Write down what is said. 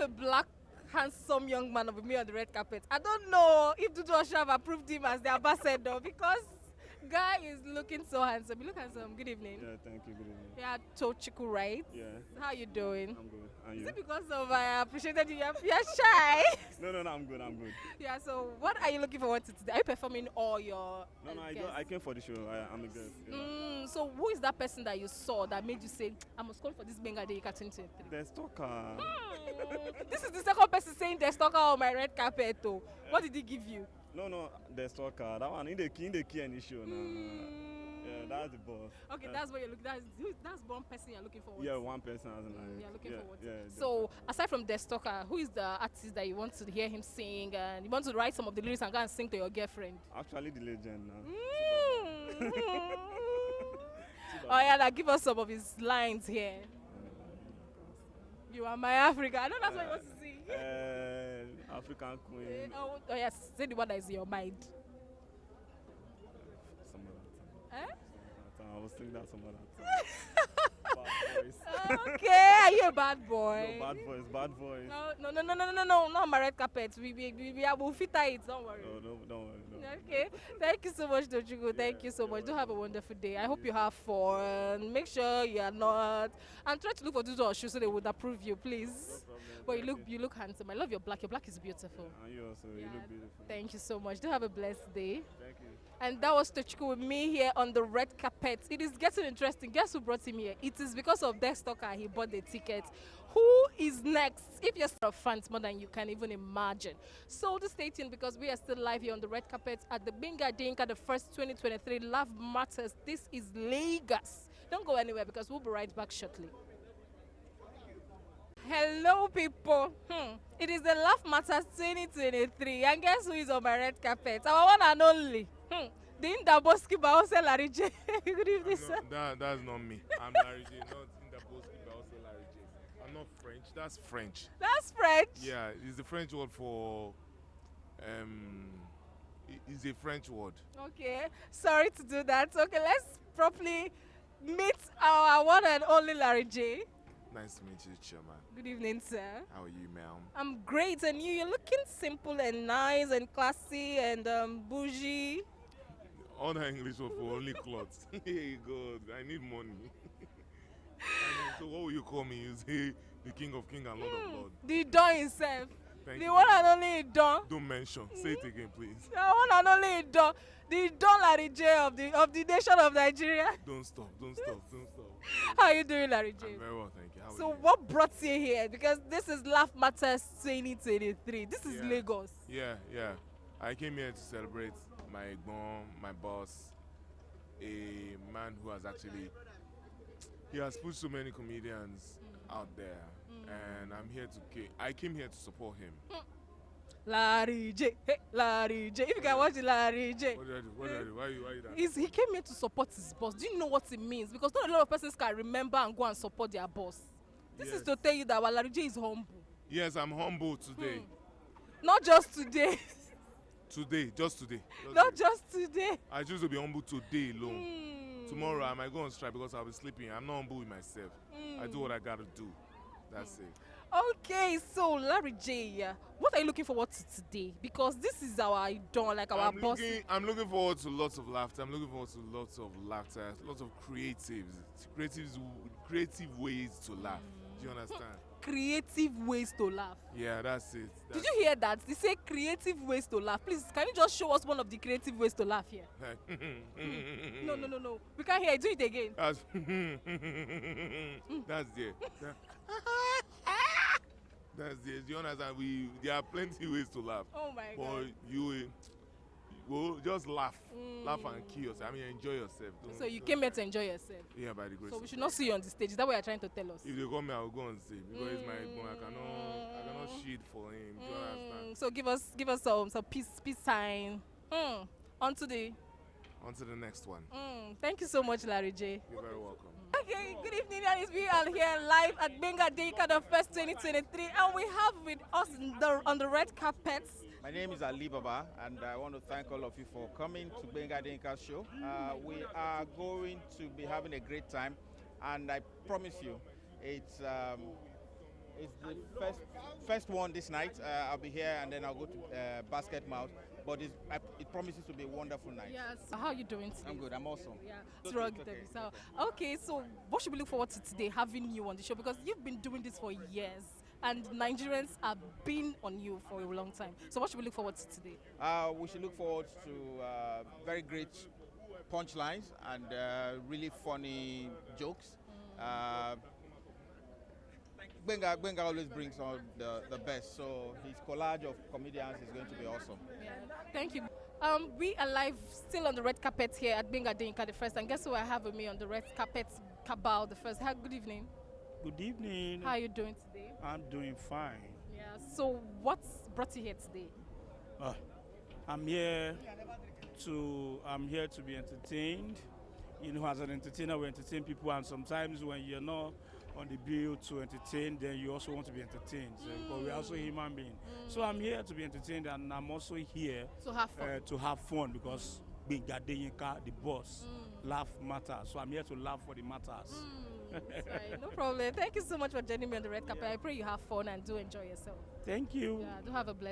a black, handsome young man with me on the red carpet. I don't know if Dudu Osho have approved him as the ambassador because guy is looking so handsome. You look handsome. Good evening. Yeah, thank you. Good evening. Yeah, Tochiku, right? Yeah. How you doing? I'm good. And Is you? it because of I appreciated you? You're shy. No, I'm good. I'm good. Yeah. So, what are you looking forward to today? Are you performing all your? No, I came for the show. I'm a guest. Yeah. So, who is that person that you saw that made you say, "I must call for this Benga Day 2023"? The stalker. This is the second person saying the stalker on my red carpet. Oh, what did he give you? No, the stalker. That one in the key and the show. Yeah, that's the boss. Okay, that's what you're looking. That's one person you're looking forward. Yeah, to. one person has like. You're looking forward. To. Yeah. So, aside from the stalker, who is the artist that you want to hear him sing and you want to write some of the lyrics and go and sing to your girlfriend? Actually, the legend now. Oh yeah, now give us some of his lines here. You are my Africa. I know that's what you want to sing. African queen. Oh yes, say the one that is in your mind. Some other time. Eh? I was thinking that some other time. Bad voice. Okay, are you a bad boy? No, bad voice. No, not my red carpet. We will fit it. Don't worry. No, don't worry. No. Okay, thank you so much, Dojugo. Thank you so much. Do have a wonderful day. I hope you have fun. Make sure you are not, and try to look for Dudu Osho so they would approve you, please. But you look handsome. I love your black. Your black is beautiful. And you also, you look beautiful. Thank you so much. Do have a blessed day. Thank you. And that was Tochiko with me here on the red carpet. It is getting interesting. Guess who brought him here? It is because of Dex Stalker he bought the ticket. Who is next? If you're still fans more than you can even imagine. So just stay tuned because we are still live here on the red carpet at the Benga Dinka, the first 2023 Love Matters. This is Lagos. Don't go anywhere because we'll be right back shortly. Hello, people. It is the Love Matters 2023. And guess who is on my red carpet? Our one and only. The Indaboski Baose Larry J. Good evening, sir. That's not me. I'm Larry J, not Indaboski Baose Larry J. I'm not French. That's French. That's French? Yeah, it's the French word for... it's a French word. Okay. Sorry to do that. Okay, let's properly meet our one and only Larry J. Nice to meet you, Choima. Good evening, sir. How are you, ma'am? I'm great, and you're looking simple and nice and classy and bougie. All that English word for only clothes. Hey, God, I need money. So what will you call me? You say the King of Kings and Lord of Lords. The Don himself. Thank the you. one and only Don. Don't mention. Say it again, please. The one and only Don. The Don Larry J of the nation of Nigeria. Don't stop. How are you doing, Larry J? I'm very well, thank you. How are So you? what brought you here? Because this is Laugh Matters 2023. This is Lagos. Yeah. I came here to celebrate my Egbon, my boss, a man who has actually, he has put so many comedians out there, and I came here to support him. Larry J. Hey, Larry J. If you can watch the Larry J. What did I do? Why you that? He came here to support his boss. Do you know what it means? Because not a lot of persons can remember and go and support their boss. This is to tell you that Larry J is humble. Yes, I'm humble today. Not just today. Just today. Not just today. I choose to be humble today alone. Tomorrow I might go on strike because I'll be sleeping. I'm not humble with myself. I do what I gotta do. That's it. Okay, so Larry J, what are you looking forward to today? Because this is our idol, like our boss. I'm looking forward to lots of laughter. I'm looking forward to lots of laughter, lots of creative ways to laugh. Do you understand? Creative ways to laugh. Yeah, that's it. Did you hear that? They say creative ways to laugh. Please, can you just show us one of the creative ways to laugh here? No. We can't hear it. Do it again. That's it. That's it. Do you understand? There are plenty ways to laugh. Oh my God. But you go just laugh and kill yourself. I mean, enjoy yourself. So you came here to enjoy yourself. Yeah, by the grace. So we should not see you on the stage. Is that what you're trying to tell us? If they call me, I will go on stage because it's my I cannot shit for him. Do you understand? So give us some peace sign. On to the next one. Thank you so much, Larry J. You're very welcome. Okay, good evening, and we are here live at Benga Dinka, the first 2023, and we have with us on the red carpet. My name is Alibaba, and I want to thank all of you for coming to Benga Dinka show. We are going to be having a great time, and I promise you, it's the first one this night. I'll be here and then I'll go to Basket Mouth. But it promises to be a wonderful night. Yes. How are you doing today? I'm good. I'm awesome. Yeah. It's Drug okay, David. it's So, okay. okay, so what should we look forward to today, having you on the show? Because you've been doing this for years and Nigerians have been on you for a long time. So what should we look forward to today? We should look forward to very great punchlines and really funny jokes. Benga always brings on the best, so his collage of comedians is going to be awesome. Yeah. Thank you. We are live still on the red carpet here at Benga Dinka the first, and guess who I have with me on the red carpet? Cabal the first. Hi, good evening. Good evening. How are you doing today? I'm doing fine. Yeah. So what's brought you here today? I'm here to be entertained. You know, as an entertainer, we entertain people, and sometimes when you're not on the bill to entertain, then you also want to be entertained. So, but we're also human beings. So I'm here to be entertained, and I'm also here To have fun. because being Gadeyinka, the boss, laugh matters. So I'm here to laugh for the matters. That's right. No problem. Thank you so much for joining me on the red carpet. I pray you have fun and do enjoy yourself. Thank you. Yeah. Do have a blessed